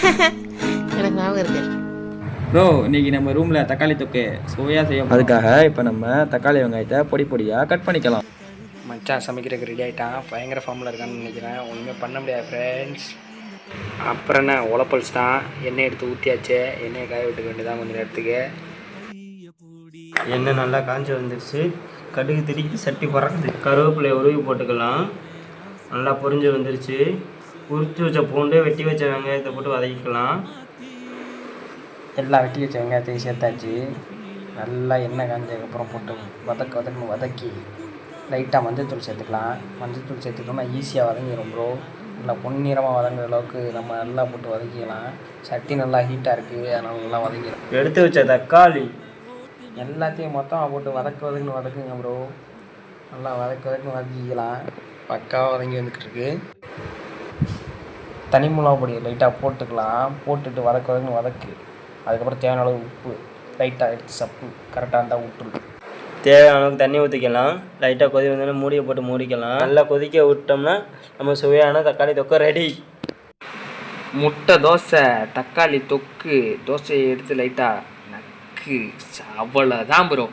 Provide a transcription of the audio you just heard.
எனக்கு ஞாபகம் இருக்கு ப்ரோ. இன்னைக்கு நம்ம ரூமில் தக்காளி தொக்கு சுவையாக செய்யும். அதுக்காக இப்போ நம்ம தக்காளி வெங்காயத்தை பொடி பொடியாக கட் பண்ணிக்கலாம். மச்சான் சமைக்கிறதுக்கு ரெடி ஆகிட்டான். பயங்கர ஃபார்மில் இருக்கான்னு நினைக்கிறேன். ஒன்றுமே பண்ண முடியாது ஃப்ரெண்ட்ஸ். அப்புறம் என்ன உலப்பல்ஸ் தான். எண்ணெய் எடுத்து ஊற்றியாச்சு. எண்ணெயை காய விட்டுக்க வேண்டியதான் கொஞ்சம் நேரத்துக்கு. எண்ணெய் நல்லா காஞ்சி வந்துடுச்சு. கடுகு திரிக்கி சட்டி பறக்குது. கருவேப்பிலையை உருவி போட்டுக்கலாம். நல்லா பொரிஞ்சு வந்துருச்சு. உரித்து வச்ச பூண்டு வெட்டி வச்ச வெங்காயத்தை போட்டு வதக்கிக்கலாம். எல்லாம் வெட்டி வச்ச வெங்காயத்தையும் சேர்த்தாச்சு. நல்லா எண்ணெய் காஞ்சதுக்கப்புறம் போட்டு வதக்கி லைட்டாக மஞ்சள்தூள் சேர்த்துக்கலாம். மஞ்சள்தூள் சேர்த்துட்டோம்னா ஈஸியாக வதங்கிடும் ப்ரோ. நல்லா பொன்னிறமாக வதங்குற அளவுக்கு நம்ம நல்லா போட்டு வதக்கிக்கலாம். சட்டி நல்லா ஹீட்டாக இருக்குது, அதனால் நல்லா வதங்கிடும். எடுத்து வச்ச தக்காளி எல்லாத்தையும் மொத்தமாக போட்டு வதக்குங்க ப்ரோ. நல்லா வதக்கிக்கலாம். பக்காவாக வதங்கி வந்துட்டுருக்கு. தனி மிளகா பொடி லைட்டாக போட்டுக்கலாம். போட்டுட்டு வதக்கு. அதுக்கப்புறம் தேவையான அளவு உப்பு லைட்டாக எடுத்து சப்பு கரெக்டாக இருந்தால் விட்டுருக்கு. தேவையான அளவுக்கு தண்ணி ஊற்றிக்கலாம். லைட்டாக கொதி வந்தோடனே மூடியை போட்டு மூடிக்கலாம். நல்லா கொதிக்க விட்டோம்னா நம்ம சுவையான தக்காளி தொக்கு ரெடி. முட்டை தோசை, தக்காளி தொக்கு, தோசையை எடுத்து லைட்டாக நக்கு, அவ்வளோதான் ப்ரோ.